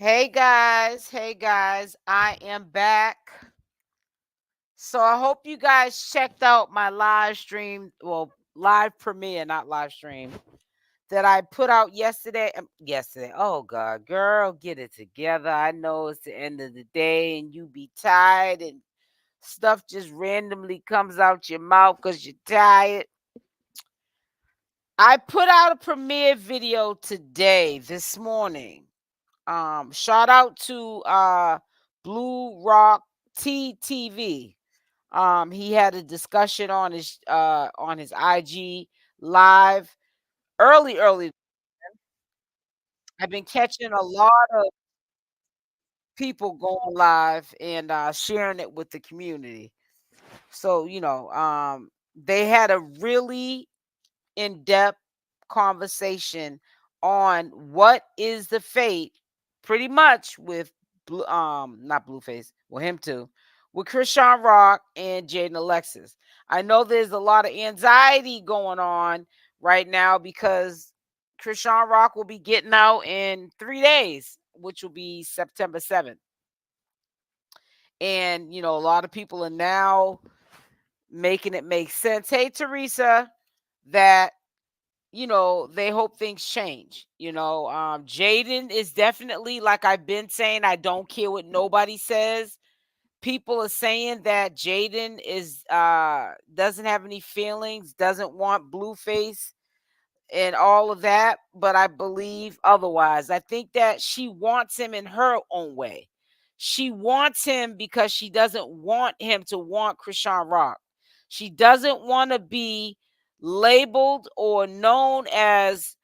Hey guys, I am back. So I hope you guys checked out my live stream, well, live premiere, not live stream, that I put out yesterday. Yesterday. Oh God, girl, get it together. I know it's the end of the day and you be tired and stuff just randomly comes out your mouth because you're tired. I put out a premiere video today, this morning. Shout out to Blue Rock TV. He had a discussion on his IG live early. I've been catching a lot of people going live and sharing it with the community. So, they had a really in-depth conversation on what is the fate, pretty much with not Blueface, well, him too, with Chrisean Rock and Jaden Alexis. I know there's a lot of anxiety going on right now because Chrisean Rock will be getting out in 3 days, which will be September 7th. And a lot of people are now making it make sense. Hey, Teresa, that they hope things change. Jaden is definitely, like I've been saying, I don't care what nobody says. People are saying that Jaden is doesn't have any feelings, doesn't want Blueface and all of that, but I believe otherwise. I think that she wants him in her own way. She wants him because she doesn't want him to want Chrisean Rock. She doesn't want to be labeled or known as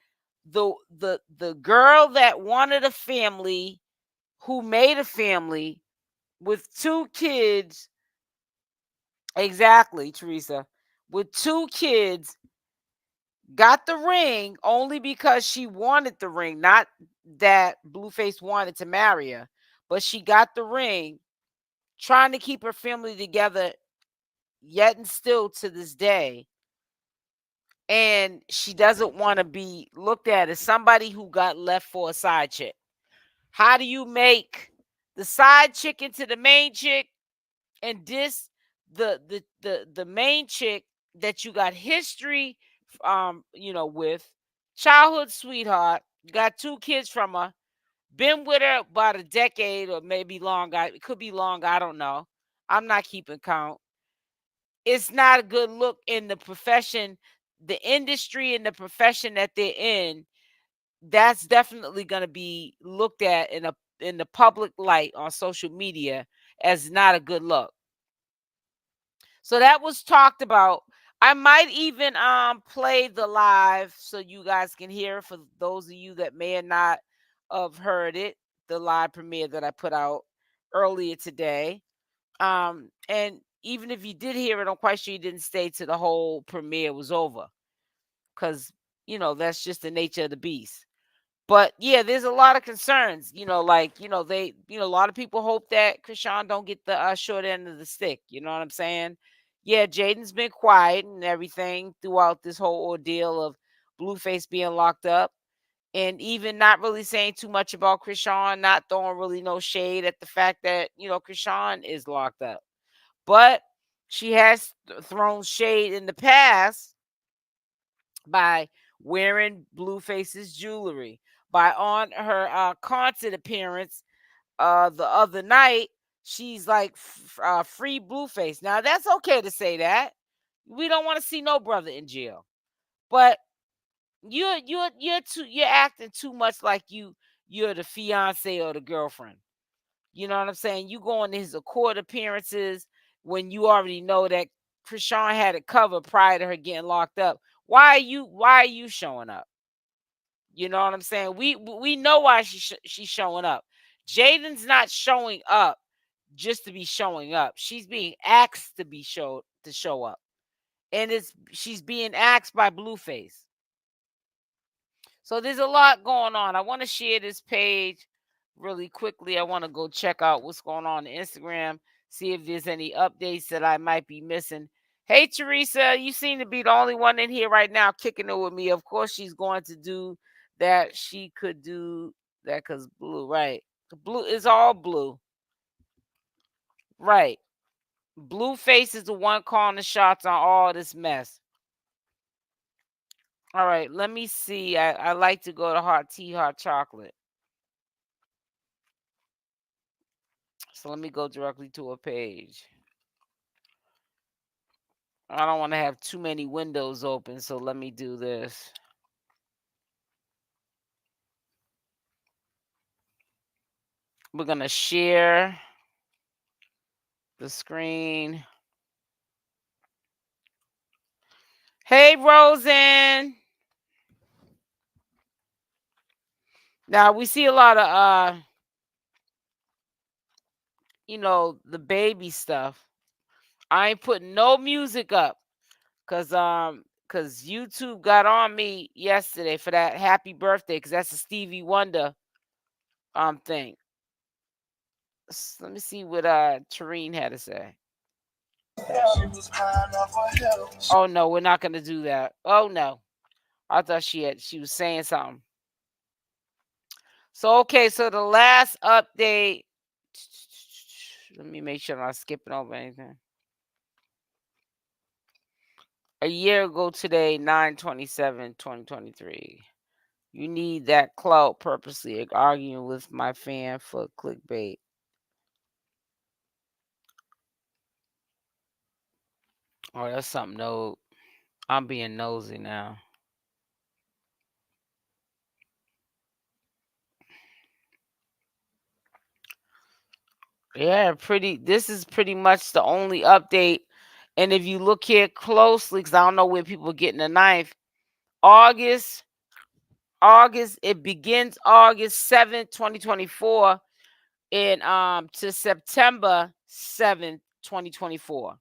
the girl that wanted a family, who made a family with 2 kids. Exactly, Teresa. With 2 kids, got the ring only because she wanted the ring, not that Blueface wanted to marry her, but she got the ring, trying to keep her family together, yet and still to this day. And she doesn't want to be looked at as somebody who got left for a side chick. How do you make the side chick into the main chick and diss the main chick that you got history with, childhood sweetheart, got 2 kids from her, been with her about a decade or maybe longer. It could be longer, I don't know. I'm not keeping count. It's not a good look in the profession, the industry and the profession that they're in. That's definitely going to be looked at in the public light on social media as not a good look. So that was talked about. I might even play the live so you guys can hear, for those of you that may have not have heard it, the live premiere that I put out earlier today. And even if you did hear it, I'm quite sure you didn't stay till the whole premiere was over, because that's just the nature of the beast. But yeah, there's a lot of concerns. A lot of people hope that Chrisean don't get the short end of the stick. You know what I'm saying? Yeah, Jaden's been quiet and everything throughout this whole ordeal of Blueface being locked up, and even not really saying too much about Chrisean, not throwing really no shade at the fact that Chrisean is locked up. But she has thrown shade in the past by wearing Blueface's jewelry, by on her concert appearance the other night, she's like, free Blueface. Now that's okay to say that. We don't want to see no brother in jail, but you're acting too much like you're the fiance or the girlfriend. You know what I'm saying? You go on his court appearances when you already know that Chrisean had it covered prior to her getting locked up. Why are you showing up? You know what I'm saying? We know why she's showing up. Jaden's not showing up just to be showing up. She's being asked to show up. And she's being asked by Blueface. So there's a lot going on. I want to share this page really quickly. I want to go check out what's going on Instagram, see if there's any updates that I might be missing. Hey, Teresa, you seem to be the only one in here right now kicking it with me. Of course, she's going to do that. She could do that because Blue, right? Blue is all blue. Right. Blueface is the one calling the shots on all this mess. All right, let me see. I like to go to hot tea, hot chocolate. So let me go directly to a page. I don't want to have too many windows open, so let me do this. We're going to share the screen. Hey, Rosen. Now, we see a lot of, the baby stuff. I ain't putting no music up because YouTube got on me yesterday for that happy birthday because that's a Stevie Wonder thing. Let me see what Tareen had to say. Oh no, we're not gonna do that. Oh no. I thought she was saying something. So okay, so the last update. Let me make sure I'm not skipping over anything. A year ago today, 9/27/2023. You need that clout purposely arguing with my fan for clickbait. Oh, that's something. No, I'm being nosy now. Yeah, this is pretty much the only update. And if you look here closely, because I don't know where people are getting the knife, August, it begins August 7th, 2024, and to September 7th, 2024.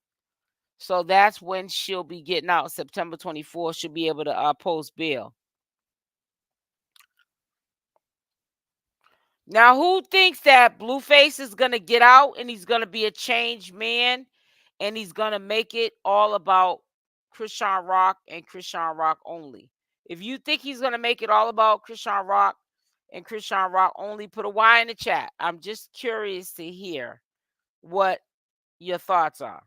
So that's when she'll be getting out. September 24th, she'll be able to post bail. Now, who thinks that Blueface is going to get out and he's going to be a changed man and he's going to make it all about Chrisean Rock and Chrisean Rock only? If you think he's going to make it all about Chrisean Rock and Chrisean Rock only, put a Y in the chat. I'm just curious to hear what your thoughts are.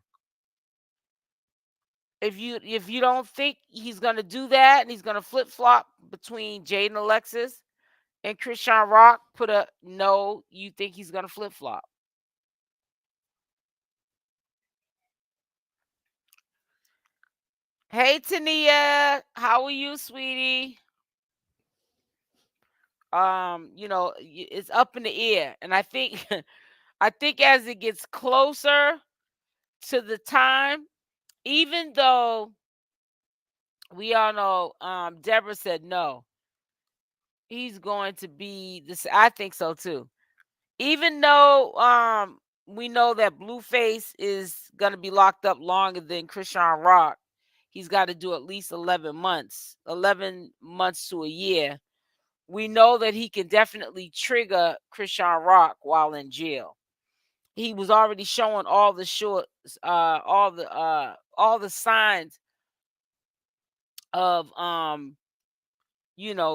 If you don't think he's going to do that and he's going to flip-flop between Jaden Alexis and Chrisean Rock, put a no, you think he's going to flip-flop. Hey, Tania, how are you, sweetie? It's up in the air, and I think, I think as it gets closer to the time, even though we all know, Deborah said no, he's going to be this. I think so too. Even though we know that Blueface is going to be locked up longer than Chrisean Rock, he's got to do at least 11 months to a year. We know that he can definitely trigger Chrisean Rock while in jail. He was already showing all the signs of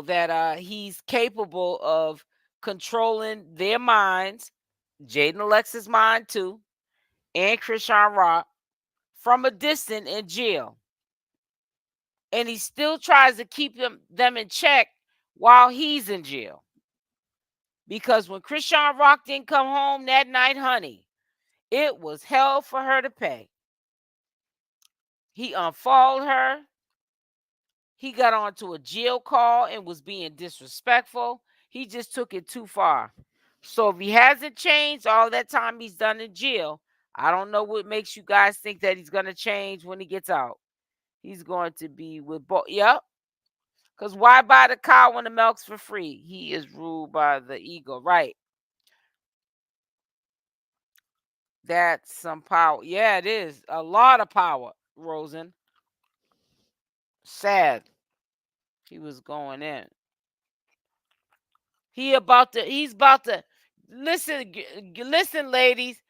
that he's capable of controlling their minds, Jaden Alexis' mind too, and Chrisean Rock from a distance in jail. And he still tries to keep them in check while he's in jail. Because when Chrisean Rock didn't come home that night, honey, it was hell for her to pay. He unfollowed her. He got onto a jail call and was being disrespectful. He just took it too far. So if he hasn't changed all that time he's done in jail, I don't know what makes you guys think that he's going to change when he gets out. He's going to be with both. Yep. Because why buy the cow when the milk's for free? He is ruled by the ego. Right. That's some power. Yeah, it is. A lot of power, Rosen. Sad. He was going in. He's about to listen, ladies.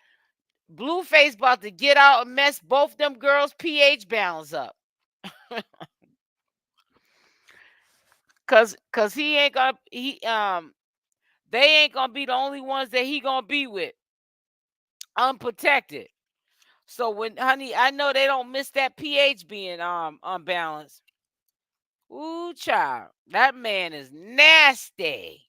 Blueface about to get out and mess both them girls' pH balance up. Cause he ain't gonna They ain't gonna be the only ones that he gonna be with, unprotected. So when, honey, I know they don't miss that pH being unbalanced. Ooh, child, that man is nasty.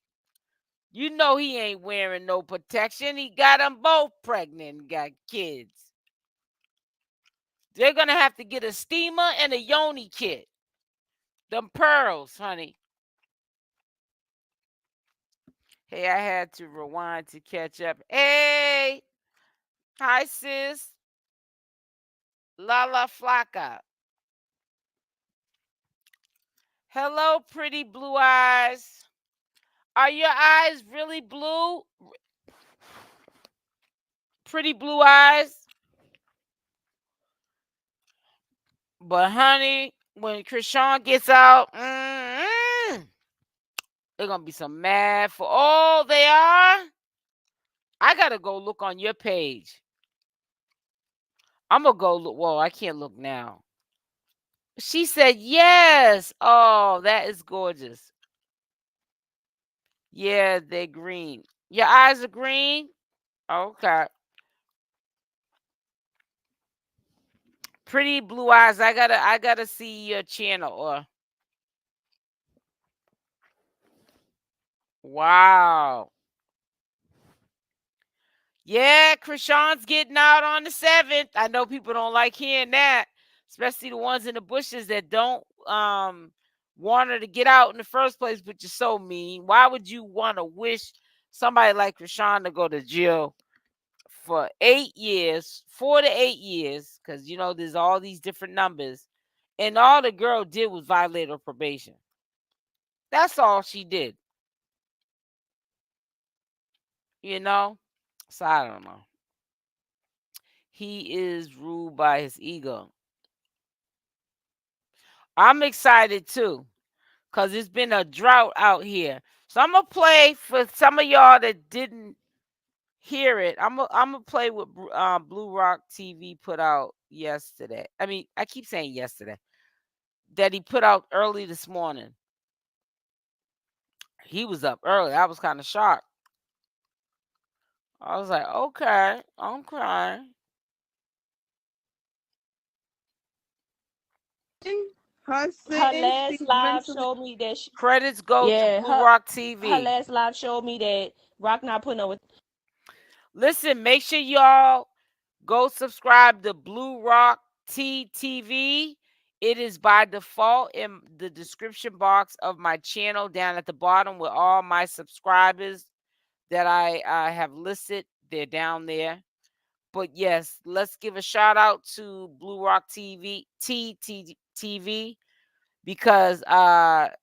You know he ain't wearing no protection. He got them both pregnant and got kids. They're gonna have to get a steamer and a yoni kit. Them pearls, honey. Hey, I had to rewind to catch up. Hey, hi sis. Lala Flaca. Hello, pretty blue eyes. Are your eyes really blue? Pretty blue eyes? But honey, when Chrisean gets out, they're gonna be some mad for all they are. I gotta go look on your page. I'm gonna go look. Whoa, I can't look now. She said yes. Oh, that is gorgeous. Yeah, they're green. Your eyes are green? Okay. Pretty blue eyes. I gotta see your channel. Or wow. Yeah, Chrisean's getting out on the 7th. I know people don't like hearing that, especially the ones in the bushes that don't want her to get out in the first place, but you're so mean. Why would you want to wish somebody like Chrisean to go to jail for 8 years, 4 to 8 years? Because, you know, there's all these different numbers. And all the girl did was violate her probation. That's all she did. You know? So I don't know. He is ruled by his ego. I'm excited too, because it's been a drought out here. So I'm going to play for some of y'all that didn't hear it. I'm gonna play what Blue Rock TV put out yesterday. I mean, I keep saying yesterday. That he put out early this morning. He was up early. I was kind of shocked. I was like, okay, I'm crying. Her last live mentally... showed me that Credits go to Blue Rock TV. Her last live showed me that Rock not putting up with. Listen, make sure y'all go subscribe to Blue Rock TV. It is by default in the description box of my channel down at the bottom with all my subscribers that I have listed. They're down there. But yes, let's give a shout out to Blue Rock TV because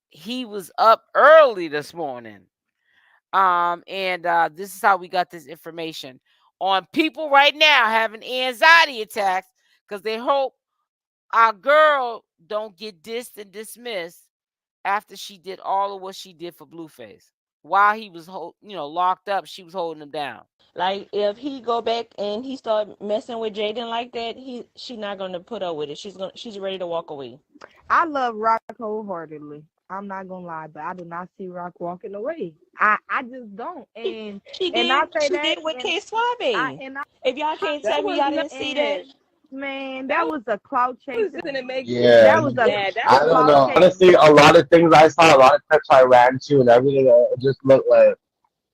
he was up early this morning. And this is how we got this information on people right now having anxiety attacks because they hope our girl don't get dissed and dismissed after she did all of what she did for Blueface. While he was locked up, she was holding him down. Like if he go back and he start messing with Jaden like that, she's not gonna put up with it. She's ready to walk away. I love Rock wholeheartedly. I'm not gonna lie, but I do not see Rock walking away. I just don't. And she did with 𝗡𝗪. If y'all can't tell me y'all didn't see that. Man, that was a clout chase. Yeah, that was I don't know. Honestly, a lot of things I saw, a lot of texts I ran to, and everything, it just looked like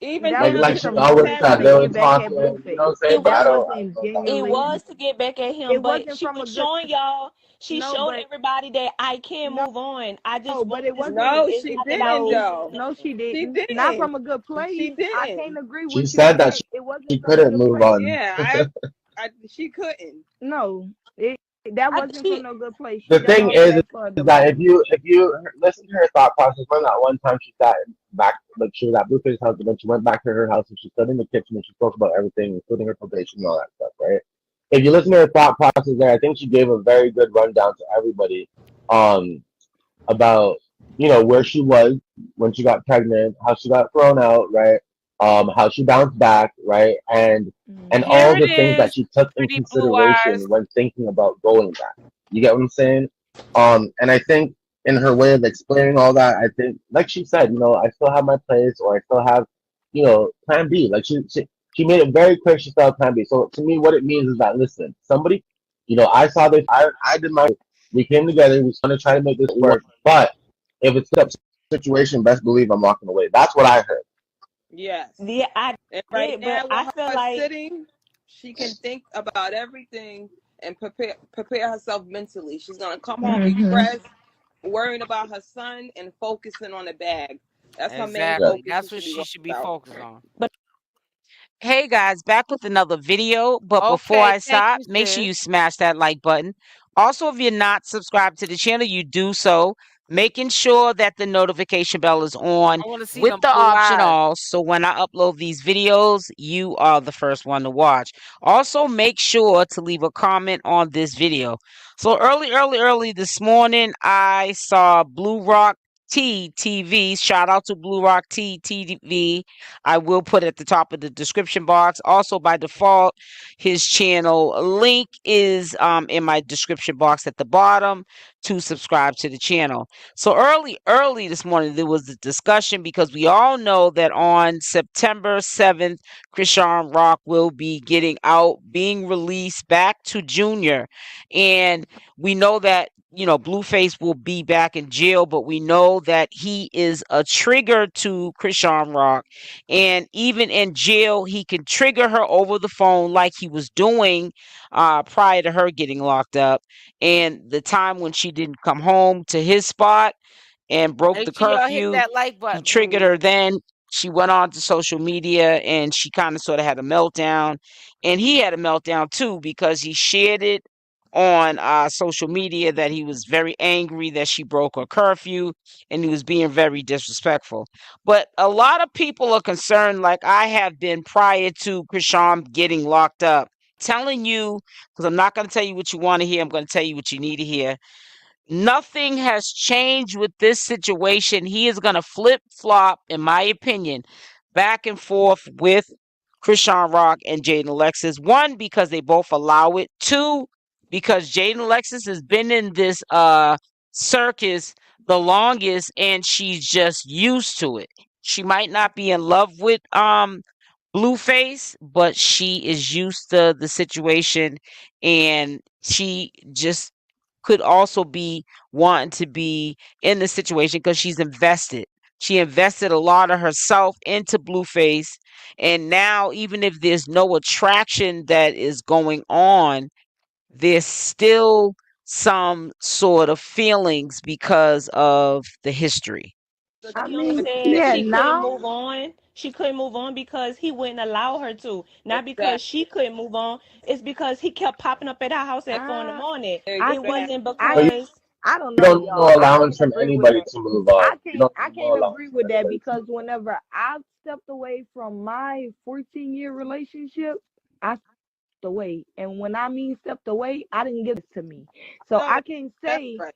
even like she always said, they were talking. You know what I'm saying? But I don't it was to get back at him, but she was showing y'all. She showed everybody that I can move on. I just but it wasn't. No, she didn't though. No, she didn't. She didn't. Not from a good place. She didn't. I can't agree with you. She said that she couldn't move on. Yeah, she couldn't. No, that wasn't from no good place. The thing is that if you listen to her thought process, when that one time she sat back, like she was at Blueface's house, and then she went back to her house and she stood in the kitchen and she spoke about everything, including her probation and all that stuff, right? If you listen to her thought process there, I think she gave a very good rundown to everybody, about where she was when she got pregnant, how she got thrown out, right? How she bounced back, right? And all the things that she took in consideration when thinking about going back. You get what I'm saying? And I think in her way of explaining all that, I think, like she said, I still have my place, or I still have, plan B. Like she made it very clear she saw plan B. So to me, what it means is that, listen, somebody, I saw this, I did my, we came together, we want to try to make this work, but if it's a situation, best believe I'm walking away. That's what I heard. Yes. Yeah, I And right did, now, but I with feel her like sitting, she can think about everything and prepare herself mentally. She's gonna come home refreshed, worrying about her son and focusing on the bag. That's her main Exactly. focus. That's what She she should be focused on. Hey guys, back with another video. But before Okay, I thank stop, you, make sure you sis. smash that like button. Also, if you're not subscribed to the channel, you do so, making sure that the notification bell is on I want to see with them the blue option eyes. all. So when I upload these videos, you are the first one to watch. Also, make sure to leave a comment on this video. So early this morning, I saw Blue Rock T TV. Shout out to Blue Rock T TV. I will put at the top of the description box. Also, by default, his channel link is in my description box at the bottom to subscribe to the channel. So early this morning, there was a discussion because we all know that on September 7th, Chrisean Rock will be being released back to Junior. And we know that Blueface will be back in jail, but we know that he is a trigger to Chrisean Rock. And even in jail, he can trigger her over the phone like he was doing prior to her getting locked up. And the time when she didn't come home to his spot and broke the Make sure y'all hit curfew, that like he button, triggered please. her then. She went on to social media and she kind of sort of had a meltdown. And he had a meltdown too because he shared it on social media that he was very angry that she broke her curfew and he was being very disrespectful. But a lot of people are concerned, like I have been prior to Chrisean getting locked up, telling you, because I'm not going to tell you what you want to hear, I'm going to tell you what you need to hear. Nothing has changed with this situation. He is going to flip flop, in my opinion, back and forth with Chrisean Rock and Jaden Alexis. One, because they both allow it. Two, because Jaden Alexis has been in this circus the longest and she's just used to it. She might not be in love with Blueface, but she is used to the situation and she just could also be wanting to be in the situation because she's invested. She invested a lot of herself into Blueface. And now, even if there's no attraction that is going on, there's still some sort of feelings because of the history. I she only mean, said yeah, she couldn't now move on. She couldn't move on because he wouldn't allow her to. Not because she couldn't move on. It's because he kept popping up at her house at 4 in the morning. I It can't. wasn't I because I don't You know, don't need y'all. no I allowance can't from agree with anybody that. to move on. You don't I need no can't allowance agree from with that anybody to because move on. whenever I stepped away from my 14-year relationship, I stepped away, and when I mean stepped away, I didn't give it to me. So No, that's right.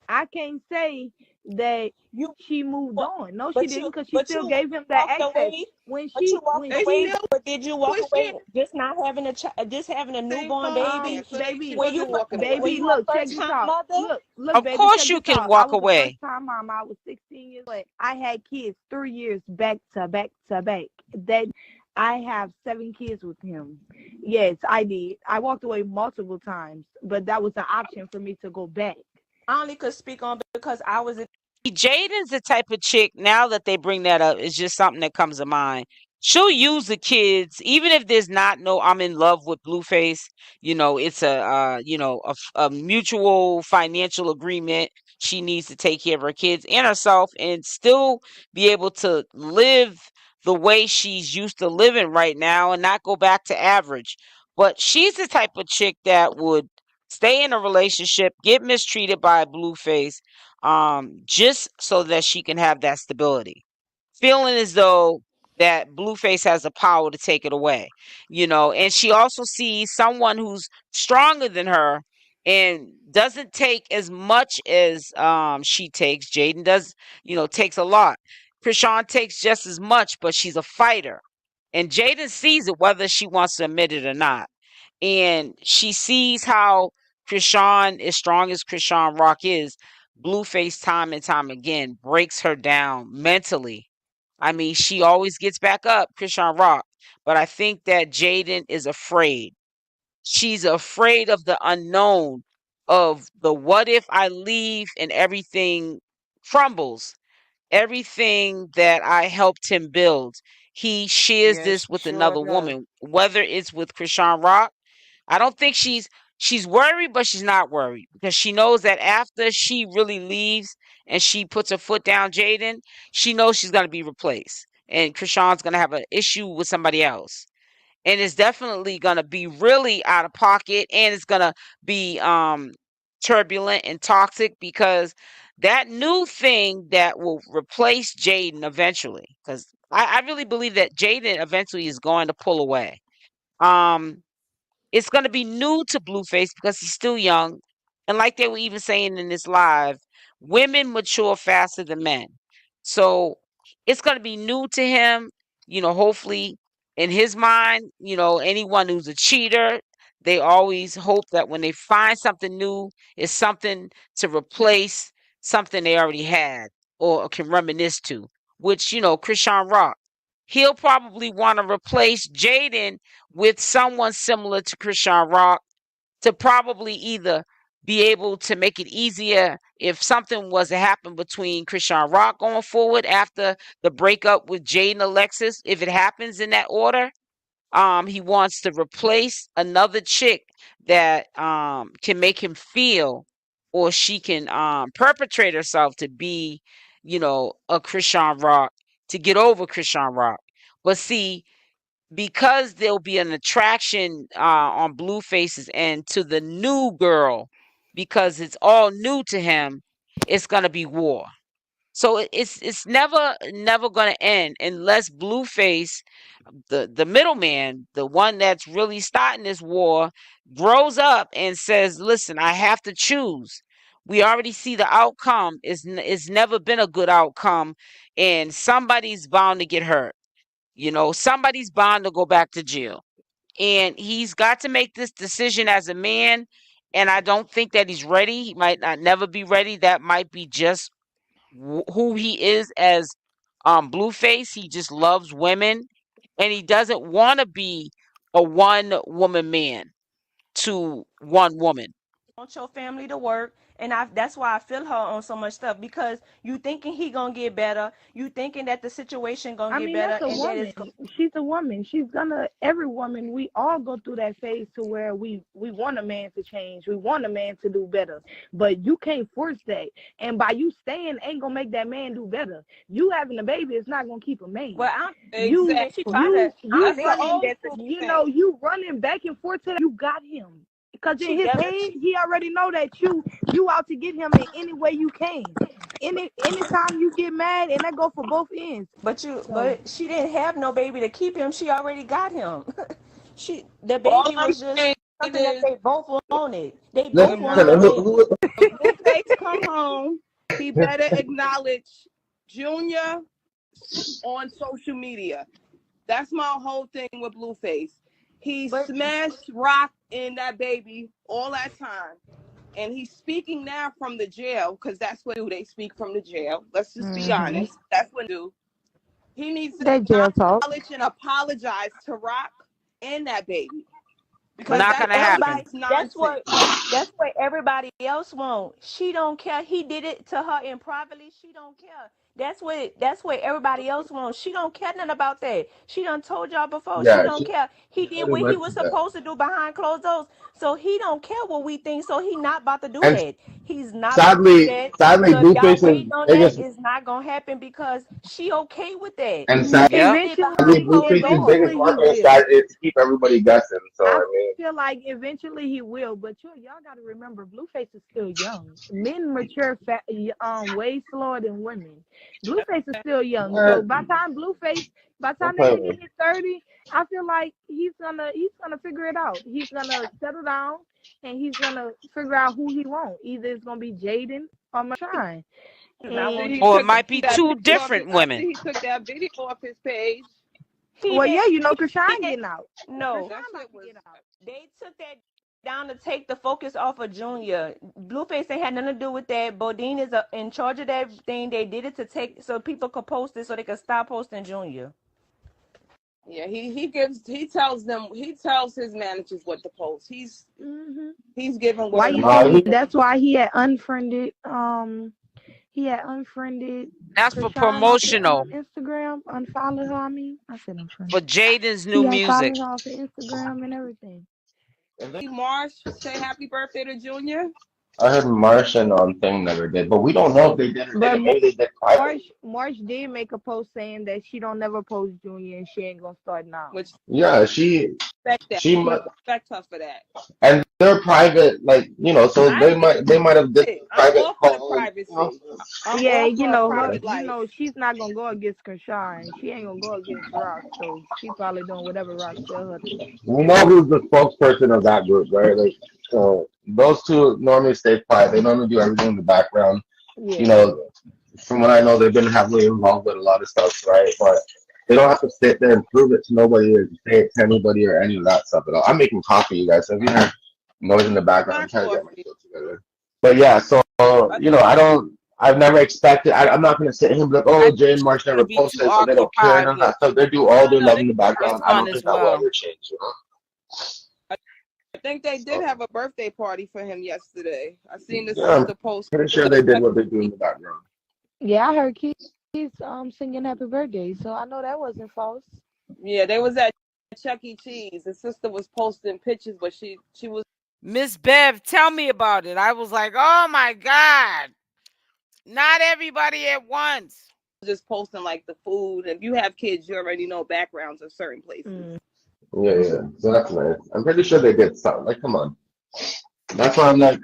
I can't say that you she moved but on. No, she but didn't, you because she but still you gave him that walked access. away. When But you walked They away. still But did you walk away pushing just not having just having a same newborn phone baby? yesterday. She Baby, When you wasn't walking when away. baby, you a look, check first this time out. mother? Look, Of baby, course, check you this can out. I walk was the first away. time mom. I was 16 years old. I had kids 3 years back to back to back. That I have 7 kids with him. Yes, I did. I walked away multiple times, but that was an option for me to go back. I only could speak on because I was Jaden's the type of chick, now that they bring that up, it's just something that comes to mind. She'll use the kids, even if there's not no I'm in love with Blueface. It's a mutual financial agreement. She needs to take care of her kids and herself and still be able to live the way she's used to living right now and not go back to average. But she's the type of chick that would stay in a relationship, get mistreated by a Blueface, just so that she can have that stability, feeling as though that Blueface has the power to take it away, and she also sees someone who's stronger than her and doesn't take as much as she takes. Jaden does, takes a lot. Chrisean takes just as much, but she's a fighter. And Jaden sees it whether she wants to admit it or not. And she sees how Chrisean, as strong as Chrisean Rock is, Blueface time and time again breaks her down mentally. I mean, she always gets back up, Chrisean Rock. But I think that Jaden is afraid. She's afraid of the unknown, of the what if I leave and everything crumbles. Everything that I helped him build, he shares Yeah, this she with sure another does. woman, whether it's with Chrisean Rock. I don't think she's worried, but she's not worried because she knows that after she really leaves and she puts her foot down, Jaden, she knows she's gonna be replaced, and Chrisean's gonna have an issue with somebody else, and it's definitely gonna be really out of pocket, and it's gonna be turbulent and toxic because that new thing that will replace Jaden eventually, because I really believe that Jaden eventually is going to pull away. Um, it's going to be new to Blueface because he's still young. And like they were even saying in this live, women mature faster than men. So it's going to be new to him. Hopefully in his mind, anyone who's a cheater, they always hope that when they find something new, it's something to replace something they already had or can reminisce to, which, Chrisean Rock, he'll probably want to replace Jaden with someone similar to Chrisean Rock to probably either be able to make it easier if something was to happen between Chrisean Rock going forward after the breakup with Jaden Alexis. If it happens in that order, he wants to replace another chick that can make him feel, or she can perpetrate herself to be, a Chrisean Rock, to get over Chrisean Rock. But see, because there'll be an attraction on Blueface's end to the new girl, because it's all new to him, it's gonna be war. So it's never gonna end unless Blueface, the middleman, the one that's really starting this war, grows up and says, "Listen, I have to choose." We already see the outcome is never been a good outcome, and somebody's bound to get hurt. Somebody's bound to go back to jail. And he's got to make this decision as a man. And I don't think that he's ready. He might not never be ready. That might be just who he is as Blueface. He just loves women. And he doesn't want to be a one woman man to one woman. Want your family to work, and that's why I feel her on so much stuff, because you thinking he gonna get better, you thinking that the situation gonna I get mean, better, that's a and that woman. She's a woman. She's gonna. Every woman, we all go through that phase to where we want a man to change. We want a man to do better, but you can't force that. And by you staying, ain't gonna make that man do better. You having a baby is not gonna keep a man. well, I'm You, she Exactly. tried to. you That's the running. old school You thing. know, you running back and forth to that. You got him. Because in She his never. head, he already know that you out to get him in any way you can. Anytime you get mad, and that go for both ends. But So she didn't have no baby to keep him. She already got him. The All baby I'm was just saying something that is they both wanted. They both when wanted the Listen, baby. Blueface come home, he better acknowledge Junior on social media. That's my whole thing with Blueface. He But smashed Rock in that baby all that time. And he's speaking now from the jail, because that's what they speak from the jail. Let's just be honest. That's what they do. He needs to that jail talk. acknowledge and apologize to Rock and that baby. Because But Not see, gonna that's happen. everybody, nonsense. that's what everybody else want. She don't care. He did it to her in privately. She don't care. That's what everybody else wants. She don't care nothing about that. She done told y'all before. She yeah, don't care. He did pretty what he much was that. supposed to do behind closed doors. So he don't care what we think. So he not about to do And that. He's not about to do sadly, that. sadly, So y'all Blueface's waiting on that biggest is not gonna happen because she okay with that. and Yep. They behind closed doors. Biggest Eventually he marketing will. strategy is to keep everybody guessing. So I I mean, feel like eventually he will, but y'all got to remember, Blueface is still young. Men mature way slower than women. Blueface is still young, so by the don't time play that with nigga me. hit 30, I feel like he's gonna figure it out. He's gonna settle down, and he's gonna figure out who he wants. Either it's gonna be Jaden or Shine. After And he Or it took might be that two video off his, different after women. he took that video off his page, He well, did. yeah, He Krishan did. getting out. No, Krishan that about shit to was get out. they took that down to take the focus off of Junior. Blueface ain't had nothing to do with that. Bodine is in charge of that thing. They did it to take so people could post it so they could stop posting Junior. Yeah, he tells his managers what to post. He's giving Why whatever. you think that's why he had unfriended That's for Chrisean promotional off of Instagram, unfollowed her. I said unfriended. for Jaden's He new music. unfollowed her off of Instagram and everything. Marsh say happy birthday to Junior. I heard Martian on thing never did, but we don't know if they did or But didn't. Maybe they did private. Marsh did make a post saying that she don't never post Junior and she ain't gonna start now. Which Yeah, she respect her for that. And they're private, like, you know, so they might have did private calls. Privacy. Yeah, you know, she's not gonna go against Chrisean. She ain't gonna go against Rock, so she probably doing whatever Rock tell her to do. We know who's the spokesperson of that group, right? Like, so those two normally stay quiet. They normally do everything in the background. Yeah. You know, from what I know, they've been heavily involved with a lot of stuff, right? But they don't have to sit there and prove it to nobody or say it to anybody or any of that stuff at all. I'm making coffee, you guys. So if you hear noise in the background, I'm trying to get myself together. But yeah, so you know, I've never expected. I'm not gonna sit here and be like, oh, Jay and Marsh never posted, so they don't care and all that stuff. They do all their love in the background. I don't think that will ever change. You know. I think they did have a birthday party for him yesterday. I seen the post. Pretty sure they did what they do in the background. Yeah, I heard kids singing happy birthday, so I know that wasn't false. Yeah, they was at Chuck E. Cheese. His sister was posting pictures, but she was. Miss Bev, tell me about it. I was like, oh my God. Not everybody at once. Just posting like the food. If you have kids, you already know backgrounds of certain places. Yeah. So that's nice. I'm pretty sure they did something. Like, come on. That's why I'm like,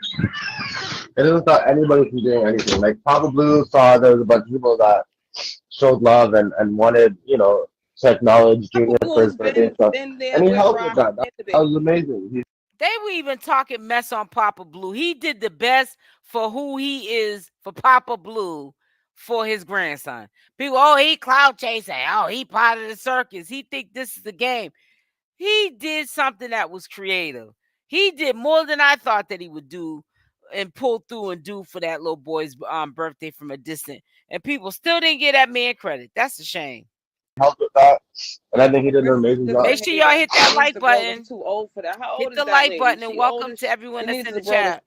it doesn't stop anybody from doing anything. Like, Papa Blue saw there was a bunch of people that showed love and wanted, you know, to acknowledge Junior for his birthday and stuff. And he helped with that. That was amazing. They were even talking mess on Papa Blue. He did the best for who he is for Papa Blue for his grandson. People, oh, he cloud chasing. Oh, he part of the circus. He think this is the game. He did something that was creative. He did more than I thought that he would do and pull through and do for that little boy's birthday from a distance. And people still didn't give that man credit. That's a shame. Helped with that, and I think he did an amazing job. Make sure y'all hit that like button. Too old for that. How old hit is the that like lady? button and welcome to everyone that's in the chat.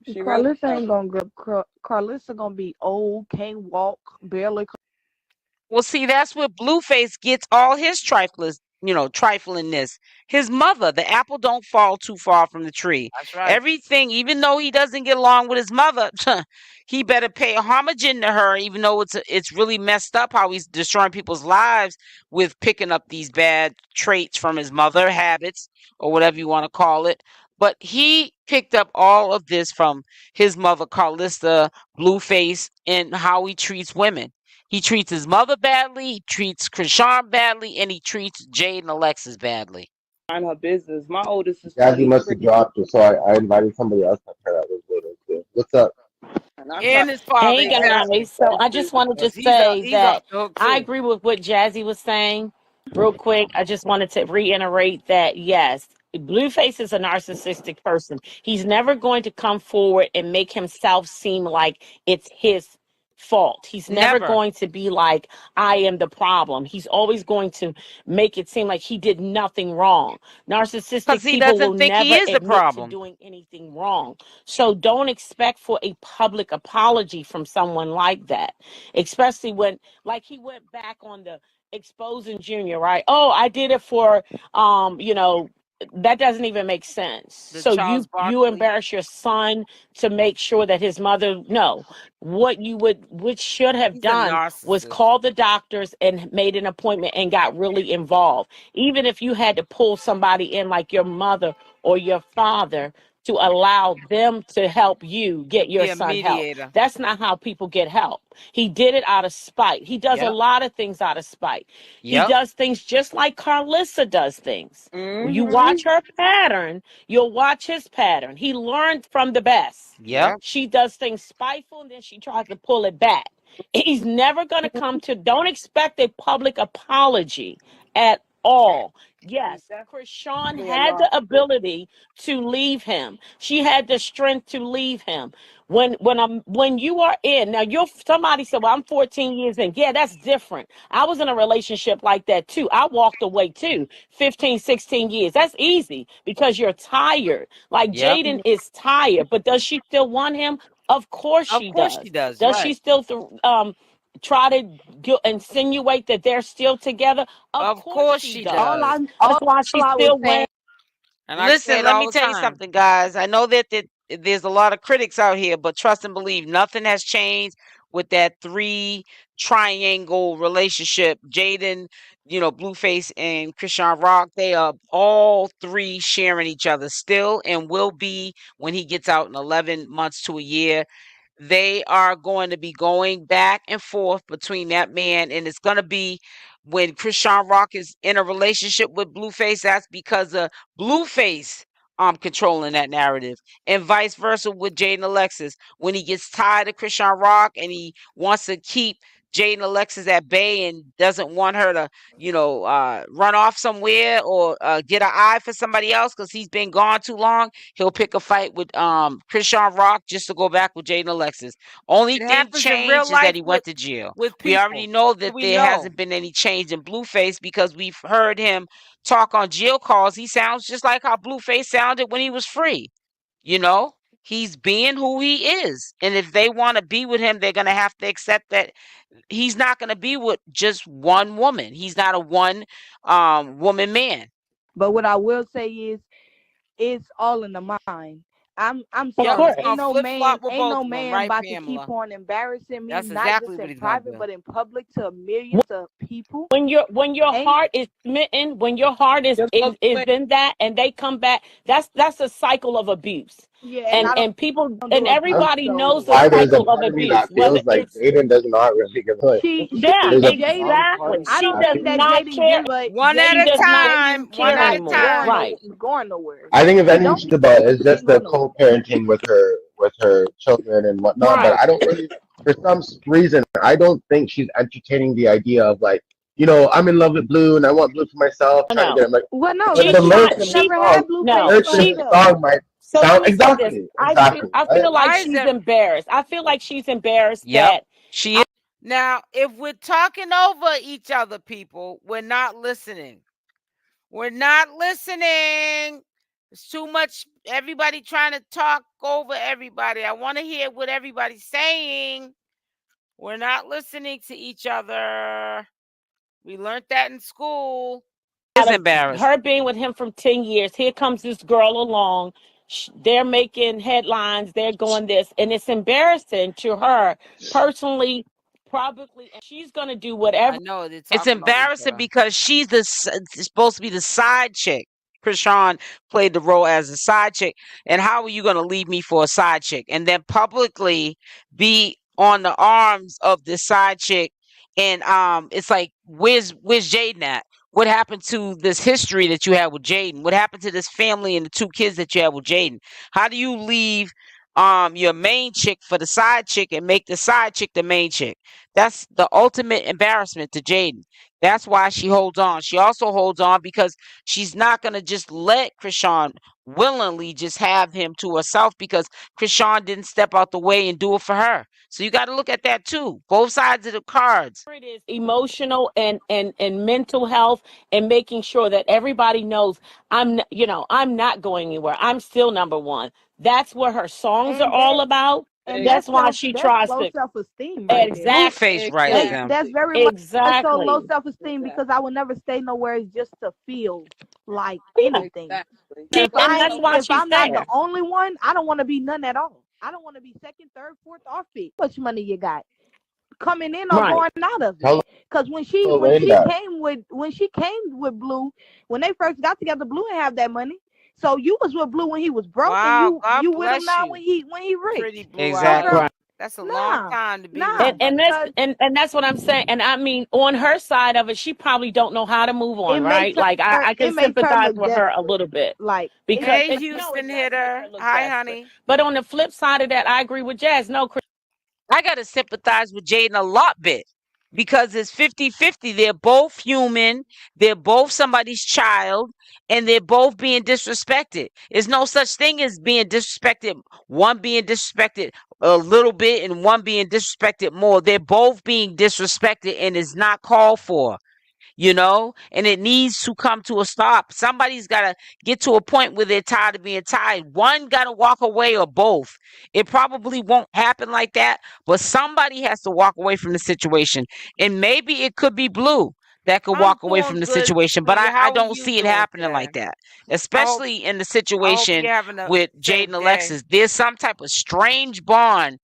Carlissa ain't gonna grow. Carlissa gonna be old, can't walk, barely. Well, see, that's where Blueface gets all his triflingness. His mother, the apple don't fall too far from the tree. That's right. Everything, even though he doesn't get along with his mother, he better pay homage to her, even though it's really messed up how he's destroying people's lives with picking up these bad traits from his mother, habits, or whatever you want to call it. But he picked up all of this from his mother, Carlissa, Blueface, and how he treats women. He treats his mother badly, he treats Chrisean badly, and he treats Jade and Alexis badly. Mind her business. My oldest is. Jazzy must have dropped her, so I invited somebody else to her that was good. What's up? And his father. Hey guys, so I just wanted to say that I agree with what Jazzy was saying. Real quick, I just wanted to reiterate that yes, Blueface is a narcissistic person. He's never going to come forward and make himself seem like it's his fault. He's never going to be like, I am the problem. He's always going to make it seem like he did nothing wrong. Narcissistic people will never admit to doing anything wrong. So don't expect for a public apology from someone like that, especially when, like, he went back on the exposing Junior, right? Oh, I did it for, that doesn't even make sense. So you embarrass your son to make sure that his mother, no. What should have done was call the doctors and made an appointment and got really involved. Even if you had to pull somebody in like your mother or your father to allow them to help you get your son help. That's not how people get help. He did it out of spite. He does a lot of things out of spite. He does things just like Carlissa does things. When you watch her pattern, you'll watch his pattern. He learned from the best. She does things spiteful and then she tries to pull it back. He's never going to don't expect a public apology at all. Yes, That's Chrisean being had the narcissistic. ability to leave him. She had the strength to leave him. When you are in now, you're somebody said, "Well, I'm 14 years in." Yeah, that's different. I was in a relationship like that too. I walked away too, 15, 16 years. That's easy because you're tired. Like Yep. Jaden is tired, but does she still want him? Of course Of she course she does. does. Does she Right. still try to insinuate that they're still together? Of Of course course she she does. does. That's why All she's I was still saying, wearing. And I say Listen, it let all me the tell you time. something, guys. I know that there's a lot of critics out here, but trust and believe, nothing has changed with that 3 triangle relationship. Jaden, Blueface and Chrisean Rock, they are all 3 sharing each other still and will be when he gets out in 11 months to a year. They are going to be going back and forth between that man, and it's going to be when Chrisean Rock is in a relationship with Blueface. That's because of Blueface controlling that narrative, and vice versa with Jaden Alexis. When he gets tired of Chrisean Rock and he wants to keep Jaden Alexis at bay and doesn't want her to, run off somewhere or get an eye for somebody else because he's been gone too long, he'll pick a fight with Chrisean Rock just to go back with Jaden Alexis. Only It thing happens in real changed is that life he with went to jail. We already people. know that We there know. hasn't been any change in Blueface because we've heard him talk on jail calls. He sounds just like how Blueface sounded when he was free. You know, he's being who he is. And if they want to be with him, they're going to have to accept that he's not going to be with just one woman. He's not a one woman man. but what I will say is, it's all in the mind. I'm Of Yep, sorry. it's course. gonna flip flop with Ain't both no of them, man right, about to keep Pamela? on embarrassing me, That's not exactly just what in he's gonna private, do. but in public to millions of people. When your Ain't heart is smitten, when your heart is Just is, go is away. in that and they come back, that's a cycle of abuse. yeah, and And I and people don't and do abuse. everybody knows So the Why there's a cycle of part of me abuse. that Whether feels like it's Jaden does not really give a yeah, there's a Jaden. strong part exactly. of me I She don't that does think feels that not Jaden care. give a One at She a does not time. One care at a anymore. going time. no, Right. going nowhere. I think if He anything don't she's about is ain't just going the nowhere. co-parenting with her children and whatnot. But Right. I don't really, for some reason, I don't think she's entertaining the idea of like, I'm in love with Blue and I want Blue for myself, trying to No. get him like Well, no, the She's because trying lyrics in Jaden the she never song, had Blueface no. for lyrics in She the herself. song might so let sound me say this. exactly, I right? feel like Why is she's there embarrassed. I feel like she's embarrassed Yep. that She now? If we're talking over each other, people, we're not listening. We're not listening. It's too much. Everybody trying to talk over everybody. I want to hear what everybody's saying. We're not listening to each other. We learned that in school. is of embarrassed. her being with him from 10 years. Here comes this girl along. They're making headlines. They're going this. And it's embarrassing to her personally, probably. And she's going to do whatever. I know they're It's talking over each embarrassing other. because she's supposed to be the side chick. Chrisean played the role as a side chick. And how are you going to leave me for a side chick and then publicly be on the arms of this side chick? And it's like, where's Jaden at? What happened to this history that you had with Jaden? What happened to this family and the 2 kids that you had with Jaden? How do you leave your main chick for the side chick and make the side chick the main chick? That's the ultimate embarrassment to Jaden. That's why she holds on. She also holds on because she's not going to just let Chrisean willingly just have him to herself because Chrisean didn't step out the way and do it for her. So you got to look at that too. Both sides of the cards. It is emotional and mental health and making sure that everybody knows I'm not going anywhere. I'm still number one. That's what her songs are And all about. Ex- That's why she that's tries low to self-esteem right there. exactly Blueface writes them. That's exactly. very much so low exactly. self-esteem Exactly. because I will never stay nowhere just to feel like Yeah. anything. Exactly. If And I that's ain't, why if she's I'm not the there. only one, I don't want to be none at all. I don't want to be second, third, fourth, or fifth. How much money you got coming in or Right. going out of it? Tell Because Lil Wayne that. when she came with Blue, when they first got together, Blue didn't have that money. So you was with Blue when he was broke, and Wow, you God with him bless now you, when he pretty rich. blue So Exactly. eyes. girl, Right. That's a long nah, time to be with nah, And somebody. this because and that's what I'm saying. And I mean, on her side of it, she probably don't know how to move on, it right? makes her Like I it can makes her sympathize look with her a desperate. little bit Like because Hey, no, it Houston does make her hitter. look Hi, desperate. honey. But on the flip side of that, I agree with Jazz. No, I got to sympathize with Jaden a lot bit because it's 50-50. They're both human. They're both somebody's child, and they're both being disrespected. There's no such thing as being disrespected, one being disrespected a little bit and one being disrespected more. They're both being disrespected, and it's not called for. And it needs to come to a stop. Somebody's got to get to a point where they're tired of being tired. One got to walk away, or both. It probably won't happen like that, but somebody has to walk away from the situation. And maybe it could be Blue that could I'm walk away from doing the good, situation, but sweetie. I How are don't you see it doing happening today? like that, I hope especially in the I hope situation you're having a with safe Jaden day. Alexis. There's some type of strange bond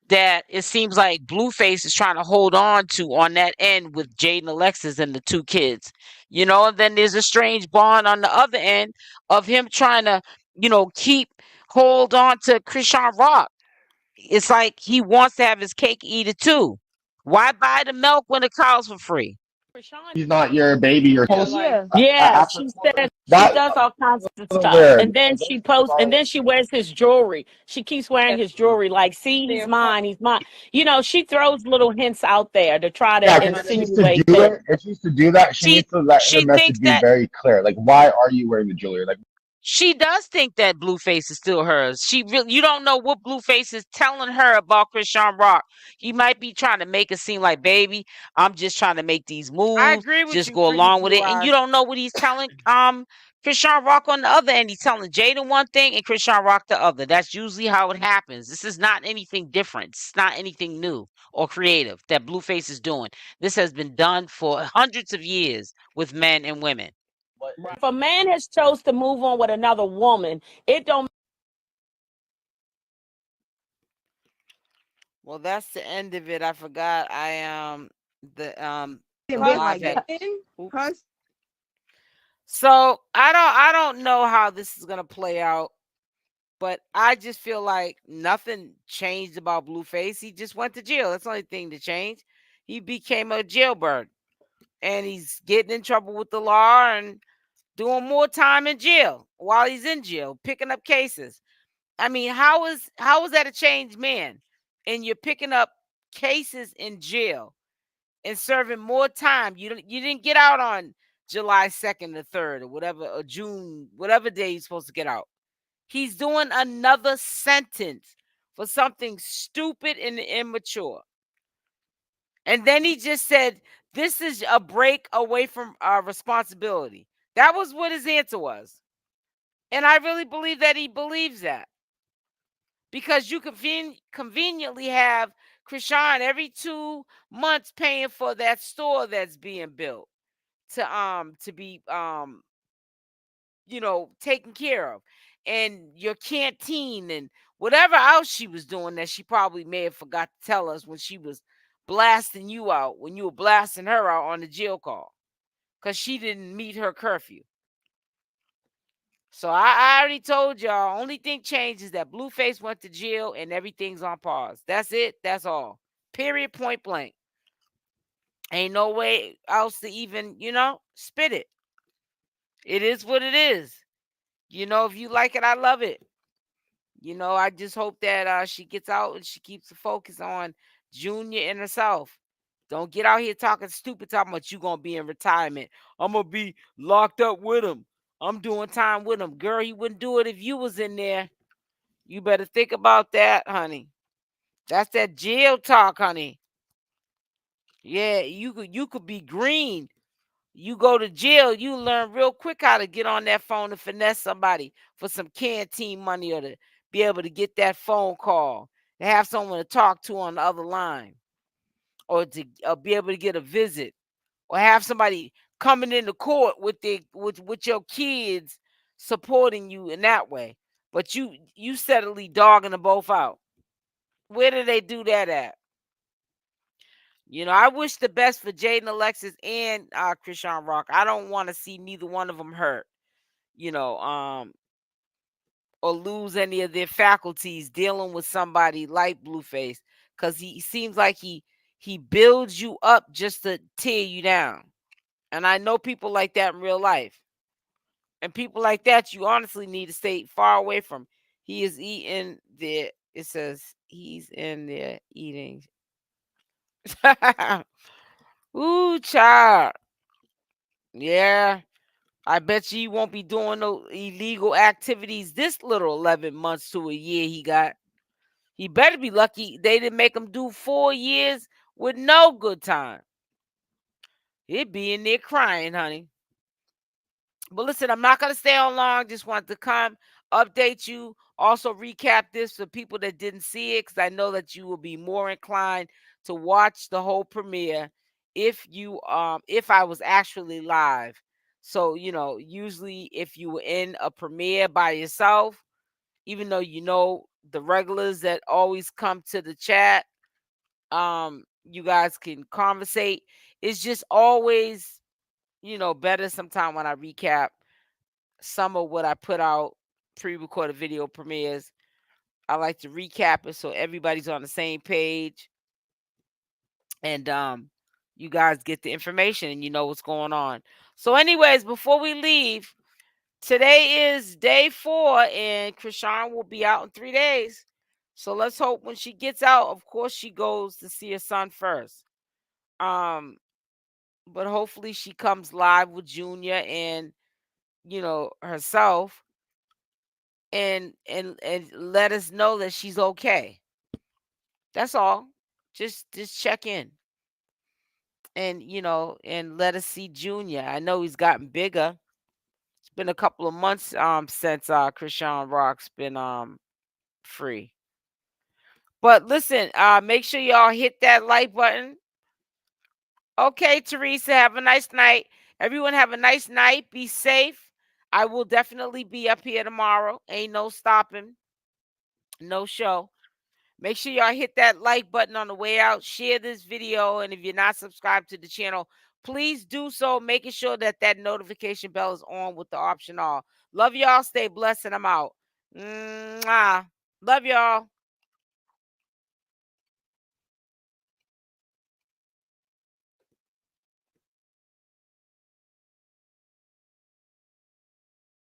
that it seems like Blueface is trying to hold on to on that end with Jaden Alexis and the two kids. And then there's a strange bond on the other end of him trying to, keep hold on to Chrisean Rock. It's like he wants to have his cake, eat it too. Why buy the milk when the cows for free? Chrisean, He's not your baby or Yeah, post yeah. yeah, after she says she that. does all kinds of A little stuff. weird. And then she posts, and then she wears his jewelry. She keeps wearing his jewelry, like, see, he's mine, he's mine. She throws little hints out there to try Yeah, to because if she's to insinuate do that it, if she's to do that, she She needs to let her she message thinks be that very clear. Like, why are you wearing the jewelry? Like, she does think that Blueface is still hers. You don't know what Blueface is telling her about Chrisean Rock. He might be trying to make it seem like, baby, I'm just trying to make these I moves, agree with just you, go pretty along with blue it. And eyes. you don't know what he's telling Chrisean Rock on the other end. He's telling Jaden one thing and Chrisean Rock the other. That's usually how it happens. This is not anything different. It's not anything new or creative that Blueface is doing. This has been done for hundreds of years with men and women. if a man has chose to move on with another woman, it don't. Well, that's the end of it. I forgot the Didn't been live like had that. oops. So I don't know how this is gonna play out, but I just feel like nothing changed about Blueface. He just went to jail. That's the only thing that changed. He became a jailbird, and he's getting in trouble with the law and doing more time in jail while he's in jail, picking up cases. I mean, how is that a changed man? And you're picking up cases in jail and serving more time. You didn't get out on July 2nd or 3rd or whatever, or June, whatever day you're supposed to get out. He's doing another sentence for something stupid and immature. And then he just said, this is a break away from responsibility. That was what his answer was. And I really believe that he believes that. Because you conveniently have Chrisean every 2 months paying for that store that's being built to be taken care of, and your canteen and whatever else she was doing that she probably may have forgot to tell us when she was blasting you out, when you were blasting her out on the jail call, because she didn't meet her curfew. So I already told y'all, only thing changed is that Blueface went to jail and everything's on pause. That's it. That's all. Period. Point blank. Ain't no way else to even, spit it. It is what it is. If you like it, I love it. I just hope that she gets out and she keeps the focus on Junior and herself. Don't get out here talking stupid, talking about you gonna be in retirement. I'm gonna be locked up with him. I'm doing time with him. Girl, he wouldn't do it if you was in there. You better think about that, honey. That's that jail talk, honey. Yeah, you could be green. You go to jail, you learn real quick how to get on that phone and finesse somebody for some canteen money, or to be able to get that phone call, to have someone to talk to on the other line, or to be able to get a visit, or have somebody coming into court with your kids supporting you in that way. But you steadily dogging them both out. Where do they do that at? I wish the best for Jaden Alexis and Chrisean Rock. I don't want to see neither one of them hurt, you know, um, or lose any of their faculties dealing with somebody like Blueface, because he seems like he builds you up just to tear you down. And I know people like that in real life. And people like that you honestly need to stay far away from. He is eating there. It says he's in there eating. Ooh, child. Yeah. I bet you won't be doing no illegal activities this little 11 months to a year he got. He better be lucky they didn't make him do 4 years with no good time. He'd be in there crying, honey. But listen, I'm not going to stay on long. Just wanted to come update you. Also recap this for people that didn't see it, because I know that you will be more inclined to watch the whole premiere if I was actually live. So, usually if you were in a premiere by yourself, even though the regulars that always come to the chat, you guys can conversate. It's just always, better sometime when I recap some of what I put out pre-recorded video premieres. I like to recap it so everybody's on the same page, and you guys get the information and you know what's going on. So anyways, before we leave, today is day 4 and Chrisean will be out in 3 days. So let's hope when she gets out, of course she goes to see her son first. But hopefully she comes live with Junior and herself, and let us know that she's okay. That's all. Just check in. And and let us see Junior. I know he's gotten bigger. It's been a couple of months since Chrisean Rock's been free. But listen, make sure y'all hit that like button. Okay, Teresa, have a nice night. Everyone have a nice night. Be safe. I will definitely be up here tomorrow. Ain't no stopping. No show. Make sure y'all hit that like button on the way out. Share this video. And if you're not subscribed to the channel, please do so, making sure that notification bell is on with the option all. Love y'all. Stay blessed, and I'm out. Mwah. Love y'all.